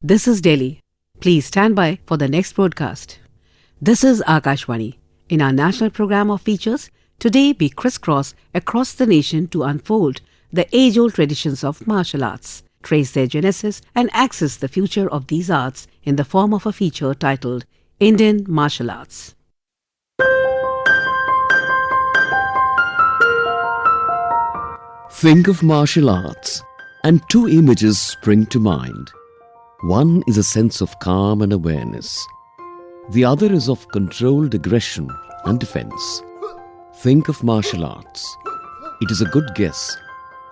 This is Delhi. Please stand by for the next broadcast. This is Akashvani. In our national program of features, today we crisscross across the nation to unfold the age-old traditions of martial arts, trace their genesis and access the future of these arts in the form of a feature titled Indian Martial Arts. Think of martial arts and two images spring to mind. One is a sense of calm and awareness. The other is of controlled aggression and defense. Think of martial arts. It is a good guess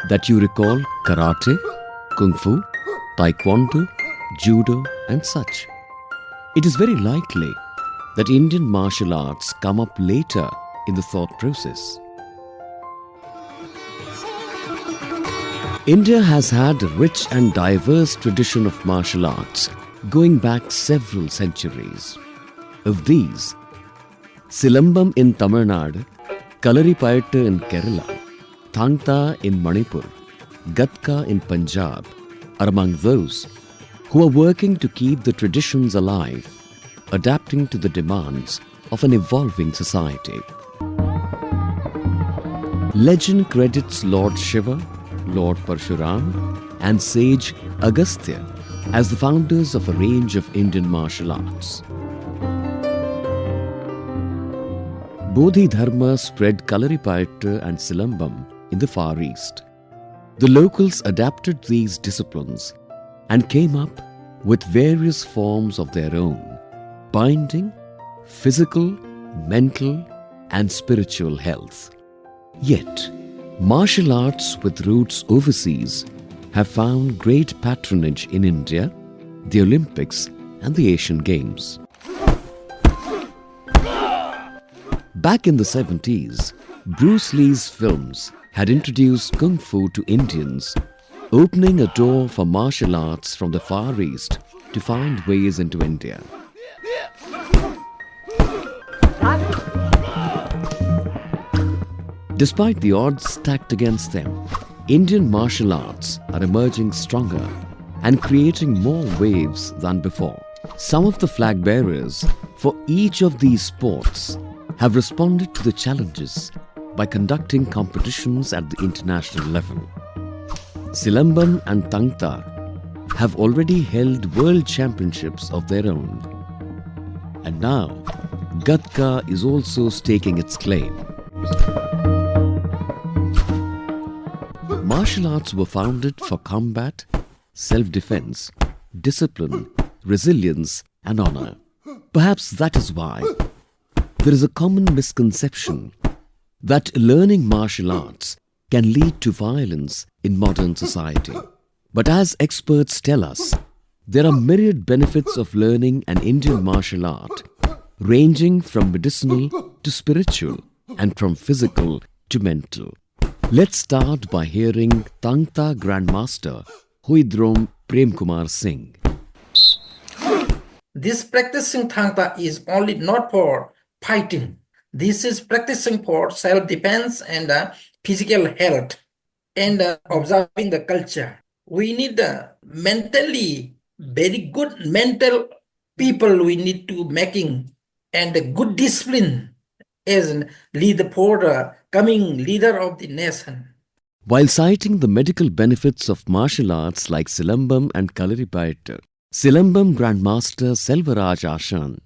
that you recall karate, kung fu, taekwondo, judo and such. It is very likely that Indian martial arts come up later in the thought process. India has had a rich and diverse tradition of martial arts going back several centuries. Of these, Silambam in Tamil Nadu, Kalaripayattu in Kerala, Thangta in Manipur, Gatka in Punjab are among those who are working to keep the traditions alive, adapting to the demands of an evolving society. Legend credits Lord Shiva, Lord Parshuram and sage Agastya as the founders of a range of Indian martial arts. Bodhidharma spread Kalaripayattu and Silambam in the Far East. The locals adapted these disciplines and came up with various forms of their own, binding physical, mental and spiritual health. Yet, martial arts with roots overseas have found great patronage in India, the Olympics and the Asian Games. Back in the 70s, Bruce Lee's films had introduced Kung Fu to Indians, opening a door for martial arts from the Far East to find ways into India. Despite the odds stacked against them, Indian martial arts are emerging stronger and creating more waves than before. Some of the flag bearers for each of these sports have responded to the challenges by conducting competitions at the international level. Silambam and Thangta have already held world championships of their own. And now, Gatka is also staking its claim. Martial arts were founded for combat, self-defense, discipline, resilience and honor. Perhaps that is why there is a common misconception that learning martial arts can lead to violence in modern society. But as experts tell us, there are myriad benefits of learning an Indian martial art, ranging from medicinal to spiritual and from physical to mental. Let's start by hearing Thangta Grandmaster Huidrom Premkumar Singh. This practicing Thangta is only not for fighting. This is practicing for self-defense and physical health and observing the culture. We need mentally very good mental people we need to making and a good discipline as leader for the coming leader of the nation. While citing the medical benefits of martial arts like Silambam and Kalaripayattu, Silambam Grandmaster Selvaraj Ashan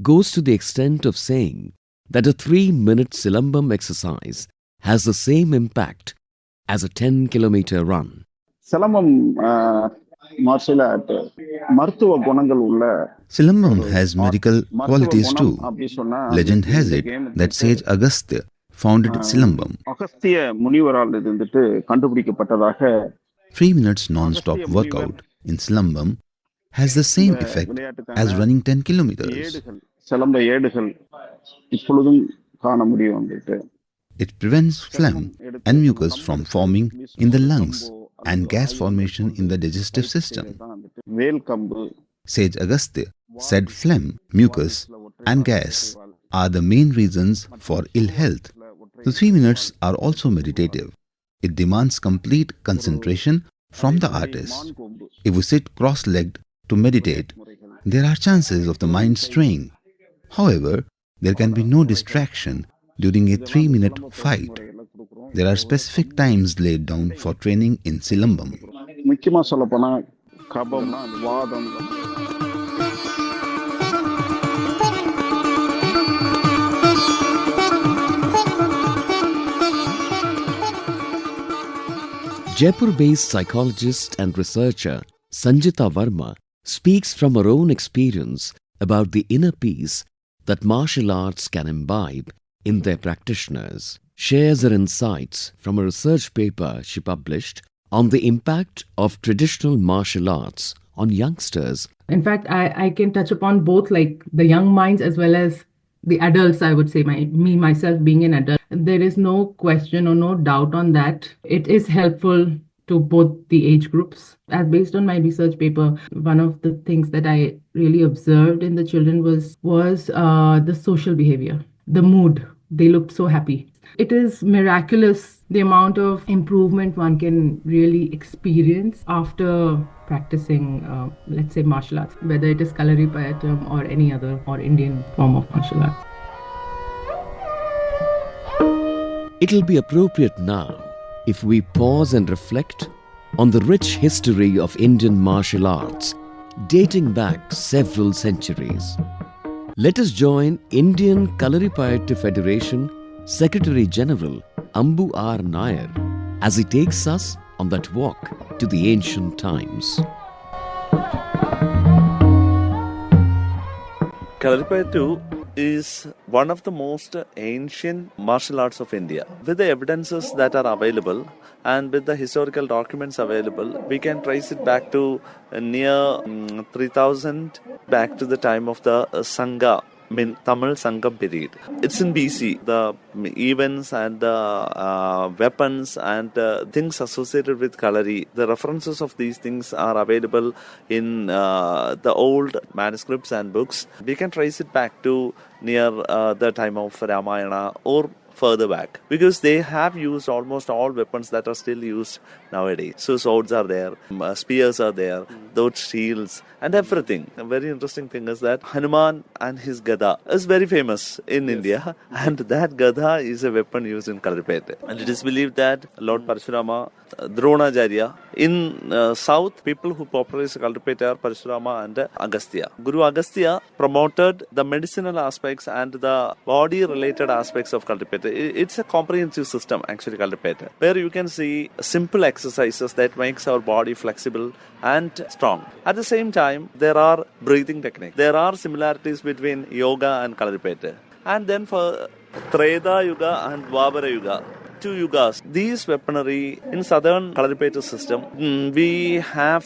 goes to the extent of saying that a 3-minute Silambam exercise has the same impact as a 10-kilometer run. Silambam martial art, Silambam has medical qualities too. Legend has it that sage Agastya founded Silambam. 3 minutes non-stop workout in Silambam has the same effect as running 10 kilometers. It prevents phlegm and mucus from forming in the lungs and gas formation in the digestive system. Sage Agastya said phlegm, mucus and gas are the main reasons for ill health. The 3 minutes are also meditative. It demands complete concentration from the artist. If we sit cross-legged to meditate, there are chances of the mind straying. However, there can be no distraction during a 3-minute fight. There are specific times laid down for training in Silambam. முக்கியமா சொல்ல போனா கபம் வாதம் Jaipur-based psychologist and researcher Sanjita Verma speaks from her own experience about the inner peace that martial arts can imbibe in their practitioners. Shares her insights from a research paper she published on the impact of traditional martial arts on youngsters. In fact, I can touch upon both, like the young minds as well as the adults. I would say myself being an adult, there is no question or no doubt on that. It is helpful to both the age groups. As based on my research paper, one of the things that I really observed in the children was the social behavior, the mood. They looked so happy. It is miraculous the amount of improvement one can really experience after practicing, let's say, martial arts, whether it is Kalaripayatam or any other or Indian form of martial arts. It'll be appropriate now if we pause and reflect on the rich history of Indian martial arts dating back several centuries. Let us join Indian Kalaripayattu Federation Secretary General Ambu R. Nair as he takes us on that walk to the ancient times. Kalaripayattu is one of the most ancient martial arts of India. With the evidences that are available and with the historical documents available, we can trace it back to near 3000, back to the time of the Sangha, Tamil Sangam period. It's in BC. The events and the weapons and things associated with Kalari, the references of these things are available in the old manuscripts and books. We can trace it back to near the time of Ramayana or further back, because they have used almost all weapons that are still used nowadays. So swords are there, spears are there, those shields and everything. A very interesting thing is that Hanuman and his Gada is very famous in India, and that Gada is a weapon used in Kalaripayattu. And it is believed that Lord Parashurama, Dronajarya, in south, people who popularized Kalaripayattu are Parashurama and Agastya. Guru Agastya promoted the medicinal aspects and the body related aspects of Kalaripayattu. It's a comprehensive system, actually, Kalaripayattu, where you can see simple exercises that makes our body flexible and strong. At the same time, there are breathing techniques. There are similarities between yoga and Kalaripayattu. And then for Treta Yuga and Dwapara Yuga, 2 yugas, these weaponry in southern Kalaripayattu system, we have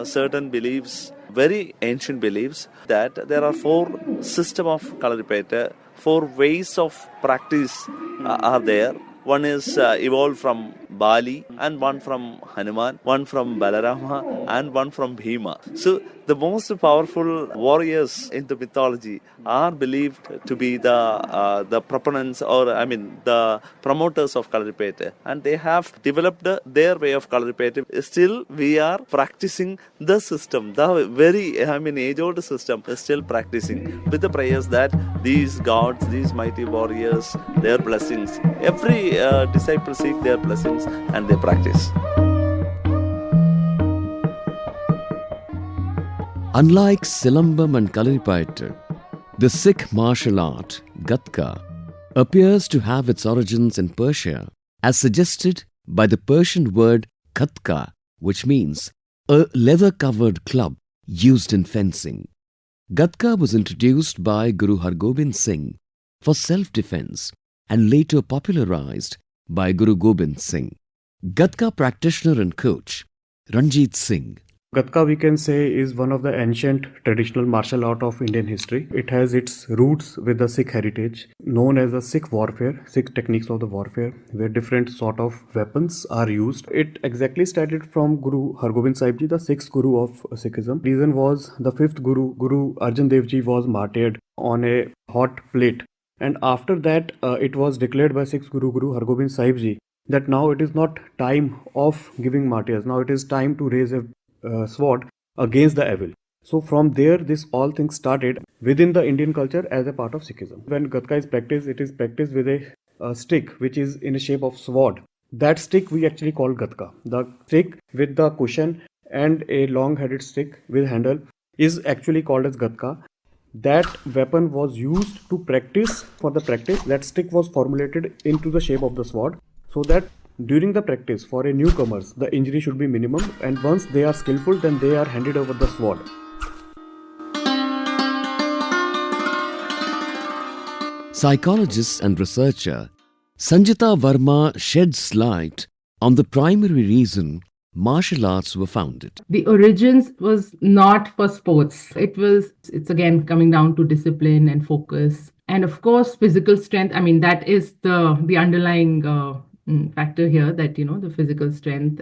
certain beliefs, very ancient beliefs, that there are 4 system of Kalaripayattu, 4 ways of practice are there. One is evolved from Bali, and one from Hanuman, one from Balarama, and one from Bhima. So the most powerful warriors in the mythology are believed to be the proponents, or the promoters of Kalaripayattu, and they have developed their way of Kalaripayattu. Still, we are practicing the system, the very age-old system is still practicing with the prayers that these gods, these mighty warriors, their blessings. Every disciple seek their blessings and they practice. Unlike Silambam and Kalaripayattu, the Sikh martial art, Gatka, appears to have its origins in Persia, as suggested by the Persian word khatka, which means a leather-covered club used in fencing. Gatka was introduced by Guru Hargobind Singh for self-defense and later popularized by Guru Gobind Singh. Gatka practitioner and coach Ranjit Singh. Gatka, we can say, is one of the ancient traditional martial art of Indian history. It has its roots with the Sikh heritage, known as the Sikh warfare, Sikh techniques of the warfare, where different sort of weapons are used. It exactly started from Guru Hargobind Sahib Ji, the 6th Guru of Sikhism. Reason was the 5th Guru, Guru Arjan Dev Ji, was martyred on a hot plate. And after that, it was declared by 6th Guru, Guru Hargobind Sahib Ji, that now it is not time of giving martyrs. Now it is time to raise a sword against the evil. So from there, this all things started within the Indian culture as a part of Sikhism. When Gatka is practiced, it is practiced with a stick which is in a shape of sword. That stick we actually call Gatka. The stick with the cushion and a long-headed stick with handle is actually called as Gatka. That weapon was used to practice. For the practice, that stick was formulated into the shape of the sword, so that during the practice for a newcomers, the injury should be minimum, and once they are skillful, then they are handed over the sword. Psychologist and researcher Sanjita Verma sheds light on the primary reason martial arts were founded. The origins was not for sports. It's again coming down to discipline and focus. And of course, physical strength. I mean, that is the underlying factor here, that, the physical strength.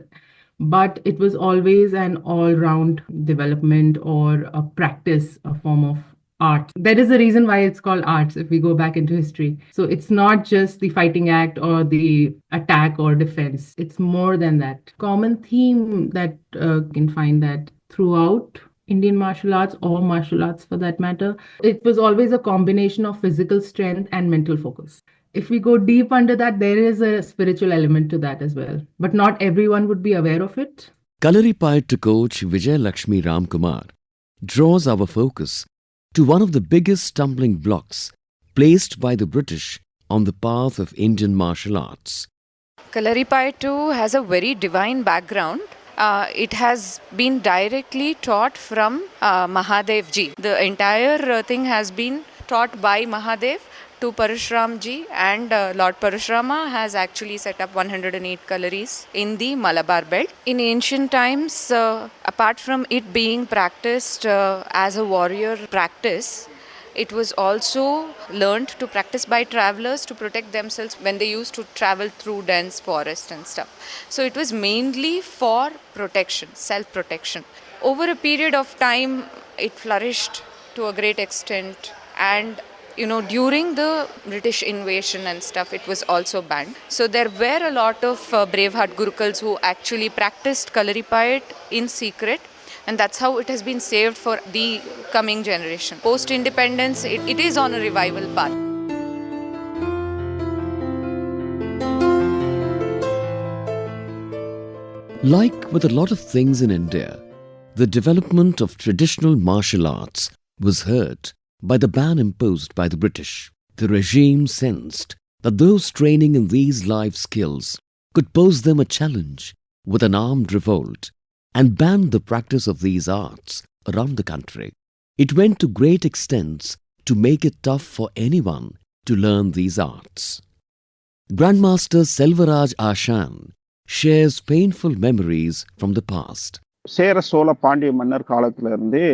But it was always an all-round development or a practice, a form of art. That is the reason why it's called arts, if we go back into history. So it's not just the fighting act or the attack or defense. It's more than that. Common theme that you can find that throughout Indian martial arts, or martial arts for that matter, it was always a combination of physical strength and mental focus. If we go deep under that, there is a spiritual element to that as well. But not everyone would be aware of it. Kalaripayattu coach Vijay Lakshmi Ramkumar draws our focus to one of the biggest stumbling blocks placed by the British on the path of Indian martial arts. Kalaripayattu has a very divine background. It has been directly taught from Mahadev ji. The entire thing has been taught by Mahadev to Parashuram ji, and Lord Parashurama has actually set up 108 Kalaris in the Malabar belt. In ancient times, apart from it being practiced as a warrior practice, it was also learned to practice by travelers to protect themselves when they used to travel through dense forest and stuff. So it was mainly for protection, self-protection. Over a period of time, it flourished to a great extent, and during the British invasion and stuff, it was also banned. So there were a lot of braveheart Gurukuls who actually practiced Kalaripayat in secret, and that's how it has been saved for the coming generation. Post-independence, it is on a revival path. Like with a lot of things in India, the development of traditional martial arts was hurt by the ban imposed by the British. The regime sensed that those training in these life skills could pose them a challenge with an armed revolt, and banned the practice of these arts around the country. It went to great extents to make it tough for anyone to learn these arts. Grandmaster Selvaraj Ashan shares painful memories from the past. Chera Chola Pandya மன்னர் காலத்துல இருந்தே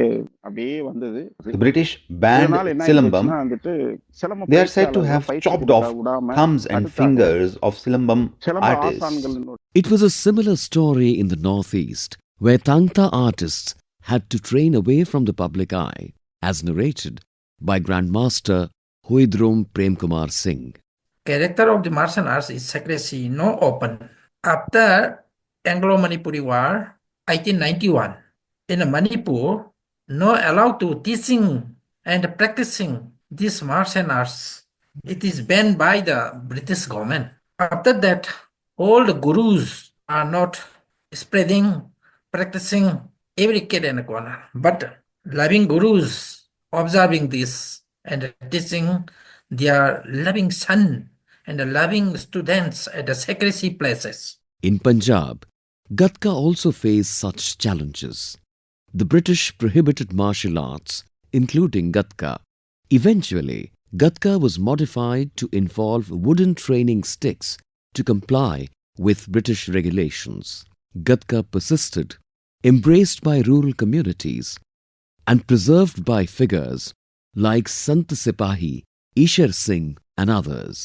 அப்படியே வந்தது. The British banned Silambam. They are said to have chopped off thumbs and fingers of Silambam artists. It was a similar story in the northeast, where Tangta artists had to train away from the public eye, as narrated by Grandmaster Huidrom Premkumar Singh. Character of the martial arts is secrecy, no open. After Anglo-Manipuri War, 1891, in Manipur, no allowed to teaching and practicing these martial arts. It is banned by the British government. After that, all the gurus are not spreading, practicing every kid in a corner. But loving gurus observing this and teaching their loving son and loving students at the secrecy places. In Punjab, Gatka also faced such challenges. The British prohibited martial arts, including Gatka. Eventually, Gatka was modified to involve wooden training sticks to comply with British regulations. Gatka persisted, embraced by rural communities, and preserved by figures like Sant Sipahi, Ishar Singh and others.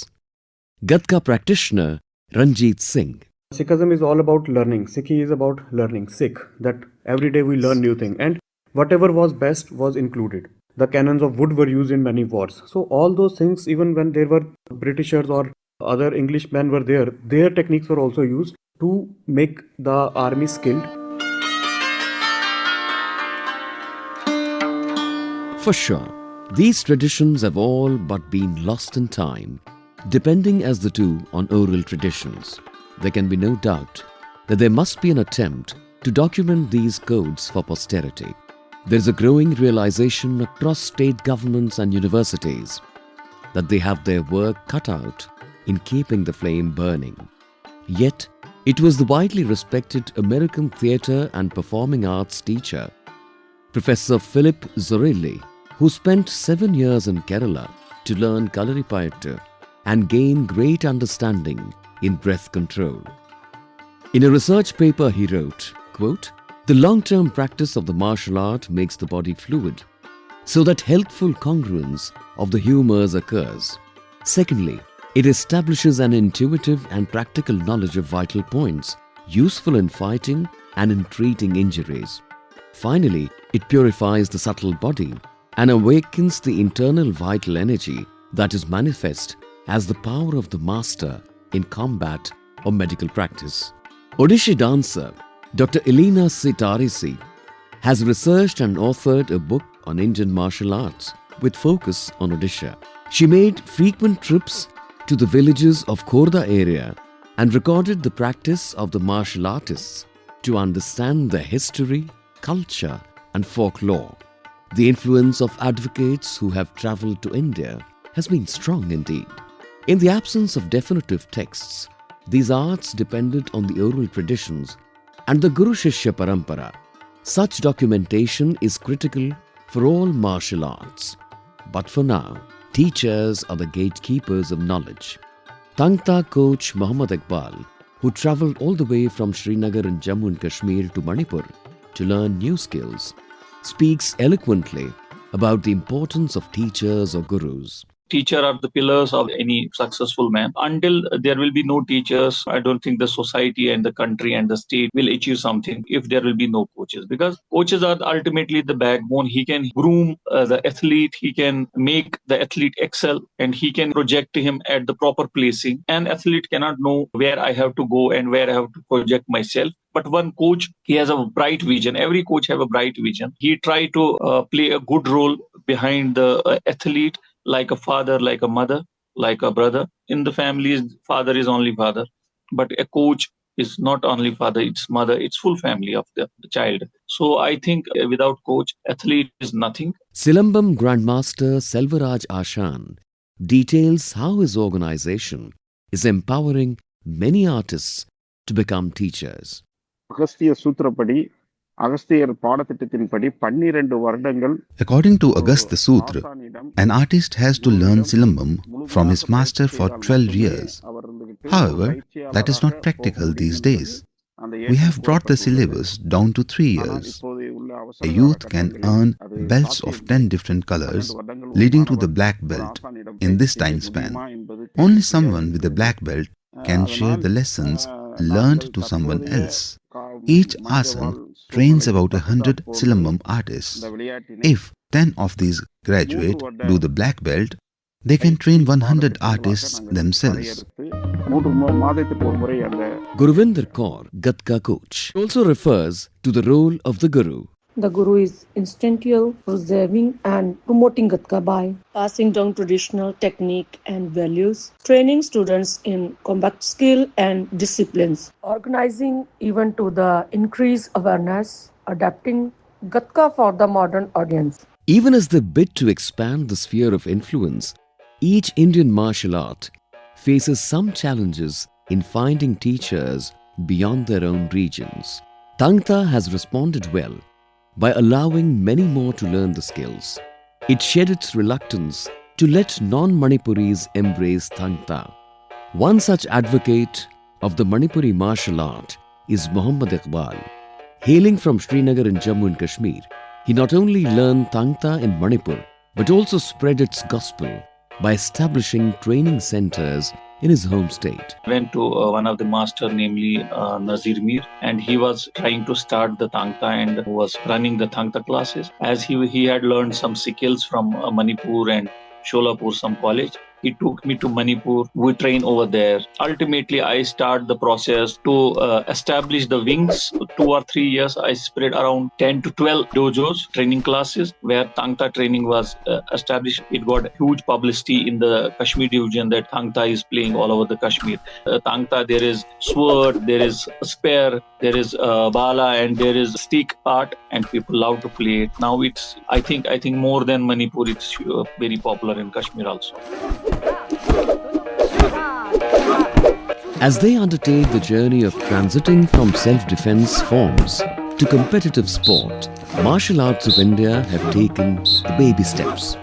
Gatka practitioner Ranjit Singh. Sikhism is all about learning. Sikhi is about learning. Sikh, that every day we learn new thing, and whatever was best was included. The cannons of wood were used in many wars. So all those things, even when there were Britishers or other Englishmen were there, their techniques were also used to make the army skilled. For sure, these traditions have all but been lost in time, depending as the two on oral traditions. There can be no doubt that there must be an attempt to document these codes for posterity. There is a growing realization across state governments and universities that they have their work cut out in keeping the flame burning. Yet, it was the widely respected American theatre and performing arts teacher, Professor Philip Zorilli, who spent 7 years in Kerala to learn Kalaripayattu and gain great understanding in breath control. In a research paper he wrote, quote, "The long-term practice of the martial art makes the body fluid, so that healthful congruence of the humors occurs. Secondly, it establishes an intuitive and practical knowledge of vital points, useful in fighting and in treating injuries. Finally, it purifies the subtle body and awakens the internal vital energy that is manifest as the power of the master in combat or medical practice." Odissi dancer Dr. Elena Sitarisi has researched and authored a book on Indian martial arts with focus on Odisha. She made frequent trips to the villages of Khorda area and recorded the practice of the martial artists to understand their history, culture and folklore. The influence of advocates who have travelled to India has been strong indeed. In the absence of definitive texts, these arts depended on the oral traditions and the Guru Shishya Parampara. Such documentation is critical for all martial arts. But for now, teachers are the gatekeepers of knowledge. Tangta coach Muhammad Iqbal, who travelled all the way from Srinagar in Jammu and Kashmir to Manipur to learn new skills, speaks eloquently about the importance of teachers or gurus. Teacher are the pillars of any successful man. Until there will be no teachers, I don't think the society and the country and the state will achieve something if there will be no coaches. Because coaches are ultimately the backbone. He can groom the athlete, he can make the athlete excel, and he can project him at the proper placing. An athlete cannot know where I have to go and where I have to project myself. But one coach, he has a bright vision. Every coach have a bright vision. He try to play a good role behind the athlete, like a father, like a mother, like a brother. In the families, father is only father. But a coach is not only father, it's mother, it's full family of the child. So I think without coach, athlete is nothing. Silambam Grandmaster Selvaraj Ashan details how his organization is empowering many artists to become teachers. Agastya சூத்திரப்படி Agasthiyar பாடத்திட்டத்தின்படி 12 வருடங்கள். According to Agastya Sutra, an artist has to learn Silambam from his master for 12 years. However, that is not practical these days. We have brought the syllabus down to 3 years. A youth can earn belts of 10 different colors, leading to the black belt in this time span. Only someone with a black belt can share the lessons learned to someone else. Each asan trains about 100 Silambam artists. If 10 of these graduate do the black belt, they can train 100 artists themselves. Guruvinder Kaur, Gatka coach, also refers to the role of the Guru. The Guru is instrumental, preserving and promoting Gatka by passing down traditional technique and values, training students in combat skill and disciplines, organizing event to the increase awareness, adapting Gatka for the modern audience. Even as they bid to expand the sphere of influence, each Indian martial art faces some challenges in finding teachers beyond their own regions. Tangta has responded well by allowing many more to learn the skills. It shed its reluctance to let non-Manipuris embrace Tangta. One such advocate of the Manipuri martial art is Muhammad Iqbal. Hailing from Srinagar in Jammu and Kashmir, he not only learned Tangta in Manipur, but also spread its gospel by establishing training centers in his home state. Went to one of the master, namely Nazir Mir, and he was trying to start the Tangta and was running the Tangta classes. As he had learned some skills from Manipur and Sholapur, some college. He took me to Manipur. We train over there. Ultimately, I start the process to establish the wings 2 or 3 years, I spread around 10 to 12 dojos, training classes, where Tangta training was established. It got huge publicity in the Kashmir region that Tangta is playing all over the Kashmir. Tangta, there is sword, there is spear, there is bala, and there is stick art, and people love to play it. Now it's, I think more than Manipur, it's very popular in Kashmir also. As they undertake the journey of transiting from self-defense forms to competitive sport, martial arts of India have taken the baby steps.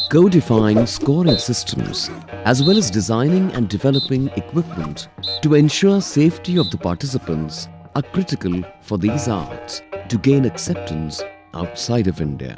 Codifying scoring systems as well as designing and developing equipment to ensure safety of the participants are critical for these arts to gain acceptance outside of India.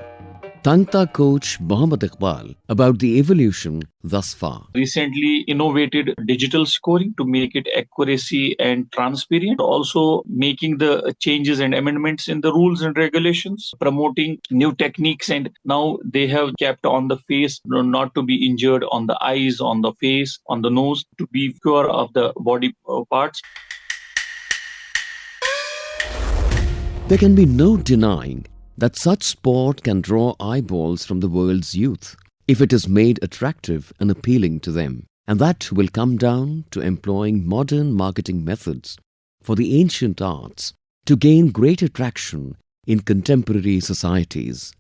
Tangta coach Mohammad Iqbal about the evolution thus far. Recently innovated digital scoring to make it accuracy and transparent, also making the changes and amendments in the rules and regulations, promoting new techniques, and now they have kept on the face not to be injured, on the eyes, on the face, on the nose, to be pure of the body parts. There can be no denying that such sport can draw eyeballs from the world's youth if it is made attractive and appealing to them. And that will come down to employing modern marketing methods for the ancient arts to gain greater traction in contemporary societies.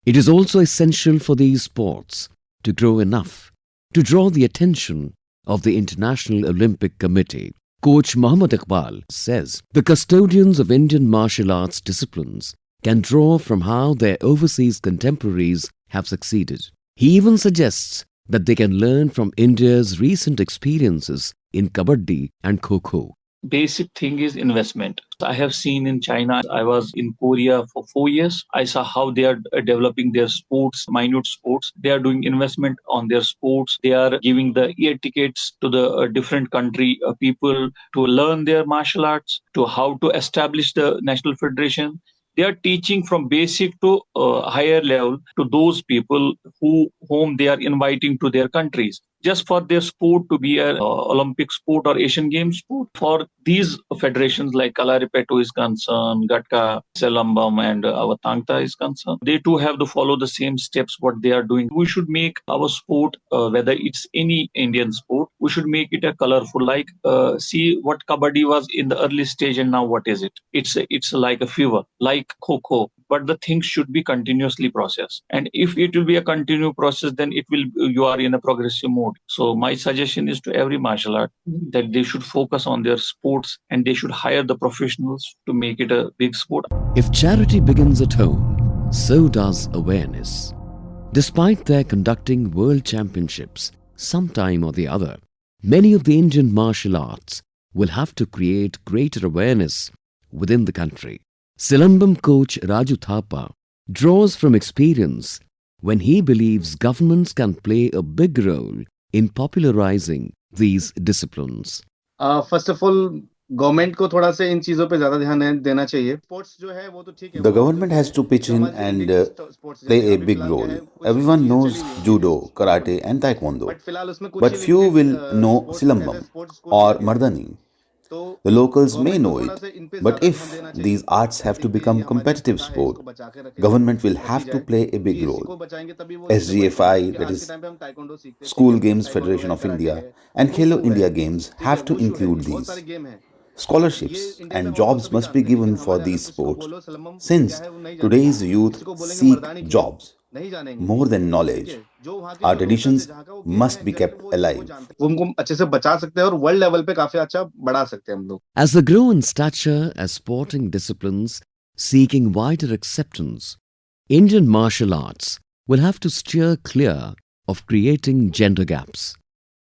It is also essential for these sports to grow enough to draw the attention of the International Olympic Committee. Coach Mohammad Iqbal says the custodians of Indian martial arts disciplines can draw from how their overseas contemporaries have succeeded. He even suggests that they can learn from India's recent experiences in Kabaddi and Kho-Kho. Basic thing is investment. I have seen in China, I was in Korea for 4 years. I saw how they are developing their sports, minute sports. They are doing investment on their sports. They are giving the air tickets to the different country people to learn their martial arts, to how to establish the national federation. They are teaching from basic to higher level to those people whom they are inviting to their countries, just for their sport to be an Olympic sport or Asian Games sport. For these federations like Kalaripetu is concerned, Gatka, Selambam, and our Tangta is concerned, they too have to follow the same steps what they are doing. We should make our sport, whether it's any Indian sport, we should make it a colorful. Like see what Kabaddi was in the early stage and now what is it? It's like a fever, like Kho-Kho. But the things should be continuously processed. And if it will be a continuous process, then you are in a progressive mode. So my suggestion is to every martial art that they should focus on their sports and they should hire the professionals to make it a big sport. If charity begins at home, so does awareness. Despite their conducting world championships sometime or the other, many of the Indian martial arts will have to create greater awareness within the country. Silambam coach Raju Thapa draws from experience when he believes governments can play a big role in popularizing these disciplines. First of all, government को थोड़ा से इन चीजों पे ज्यादा ध्यान देना चाहिए. Sports जो है वो तो ठीक है. The government has to pitch in and play a big role. Everyone knows judo, karate and taekwondo. But few will know silambam or mardani. The locals may know it, but if these arts have to become competitive sport, government will have to play a big role. SGFI, that is School Games Federation of India, and Khelo India Games have to include these. Scholarships and jobs must be given for these sports, since today's youth seek jobs more than knowledge. Our traditions must be kept alive. As they grow in stature as sporting disciplines seeking wider acceptance, Indian martial arts will have to steer clear of creating gender gaps.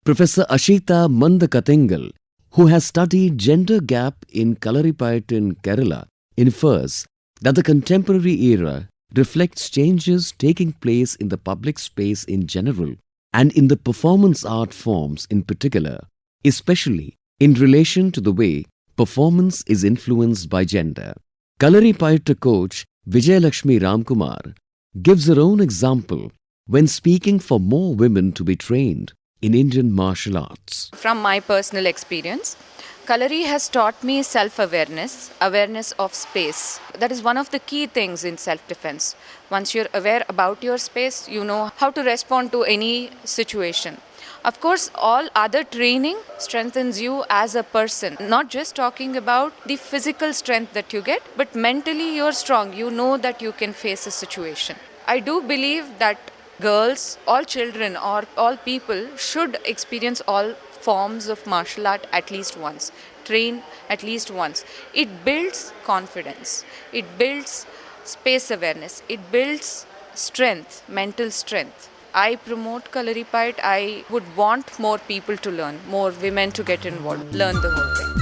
Professor Ashita Mandakatingal, who has studied gender gap in Kalaripayattu in Kerala, infers that the contemporary era reflects changes taking place in the public space in general and in the performance art forms in particular, especially in relation to the way performance is influenced by gender. Kalaripayattu coach Vijayalakshmi Ramkumar gives her own example when speaking for more women to be trained in Indian martial arts. From my personal experience, Kalari has taught me self-awareness, awareness of space. That is one of the key things in self-defense. Once you're aware about your space, you know how to respond to any situation. Of course, all other training strengthens you as a person. Not just talking about the physical strength that you get, but mentally you're strong. You know that you can face a situation. I do believe that girls, all children, or all people should experience all forms of martial art at least once, train at least once. It builds confidence, it builds space awareness, it builds strength, mental strength. I promote Kalaripayat. I would want more people to learn, more women to get involved, learn the whole thing.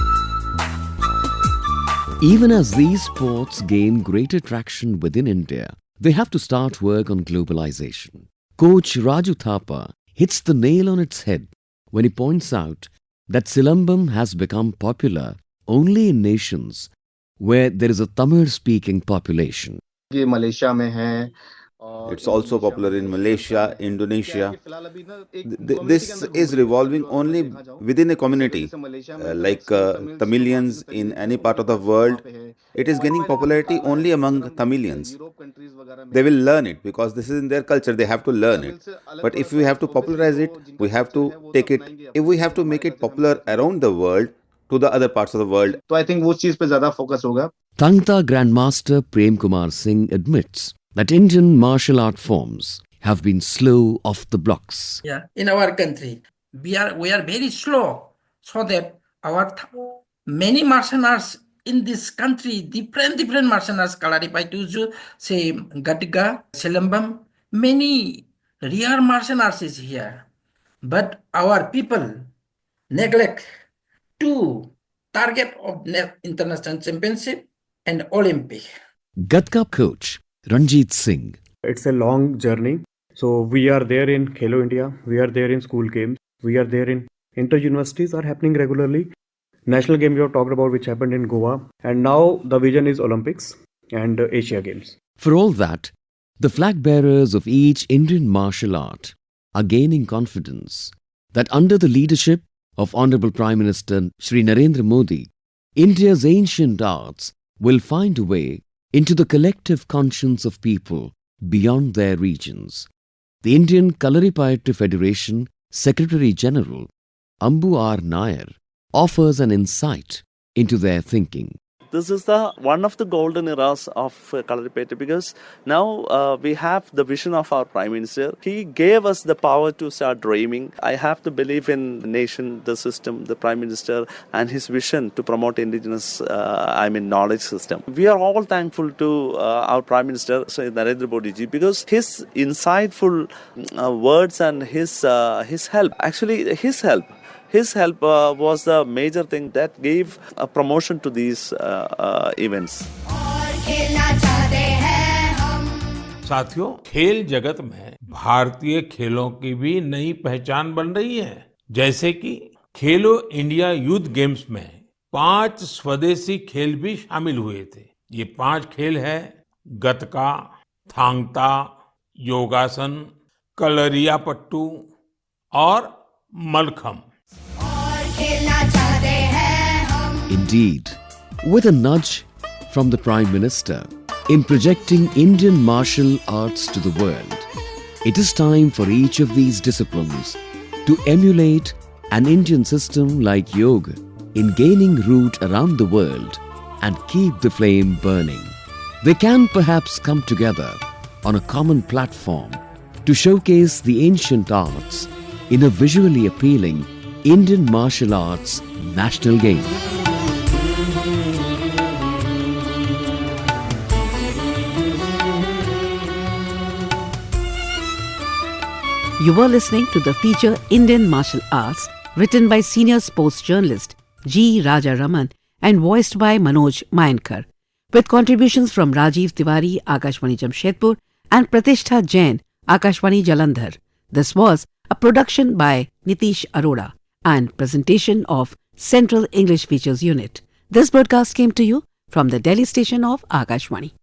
Even as these sports gain greater traction within India, they have to start work on globalization. Coach Raju Thapa hits the nail on its head when he points out that Silambam has become popular only in nations where there is a Tamil-speaking population. ये Malaysia में है और It's also Indonesia popular in में, Malaysia, क्या है Indonesia. कि फिलहाल अभी ना एक This कम्युनिटी के अंदर is घूम रही है revolving जो अगर only देखा जाओ within a जैसे community, जैसे मलेशिया में like तमिल Tamilians जो in तकनीक any है part of the वहाँ world. पे है It is gaining popularity only among Tamilians. Europe countries वगैरह में They will learn it because this is in their culture. They have to learn it. But if we have to popularize it, we have to take it. If we have to make it popular around the world to the other parts of the world. तो I think वो चीज पे ज्यादा focus होगा. Tangta Grandmaster Prem Kumar Singh admits that Indian martial art forms have been slow off the blocks. Yeah, in our country, we are very slow, so that our many martial arts in this country, different martial arts, Kalaripayattu, say Gatga, Silambam, many rare martial arts is here, but our people neglect to target of international championship and Olympic. Gatka coach Ranjit Singh. It's a long journey. So we are there in Khelo India, we are there in school games, we are there in inter-universities are happening regularly. National game we have talked about which happened in Goa, and now the vision is Olympics and Asia Games. For all that, the flag bearers of each Indian martial art are gaining confidence that under the leadership of Honorable Prime Minister Shri Narendra Modi, India's ancient arts will find a way into the collective conscience of people beyond their regions. The Indian Kalaripayattu Federation Secretary General Ambu R. Nair offers an insight into their thinking. This is the one of the golden eras of Kalaripayattu because now we have the vision of our Prime Minister. He gave us the power to start dreaming. I have to believe in the nation, the system, the Prime Minister and his vision to promote indigenous, knowledge system. We are all thankful to our Prime Minister, Sri Narendra Modi ji, because his insightful words and his help, his help was the major thing that gave a promotion to these events. साथियों, खेल जगत में भारतीय खेलों की भी नई पहचान बन रही है। जैसे कि खेलो इंडिया यूथ गेम्स में 5 स्वदेशी खेल भी शामिल हुए थे। ये 5 खेल है गतका, थांग ता, योगासन, कलरियापट्टू और mallakhamb. Indeed, with a nudge from the Prime Minister in projecting Indian martial arts to the world, it is time for each of these disciplines to emulate an Indian system like yoga in gaining root around the world and keep the flame burning. They can perhaps come together on a common platform to showcase the ancient arts in a visually appealing Indian martial arts national game. You were listening to the feature Indian Martial Arts, written by senior sports journalist G. Raja Raman and voiced by Manoj Mainkar, with contributions from Rajiv Tiwari, Akashvani Jamshedpur, and Pratishtha Jain, Akashvani Jalandhar. This was a production by Nitish Arora and presentation of Central English Features Unit. This broadcast came to you from the Delhi station of Akashvani.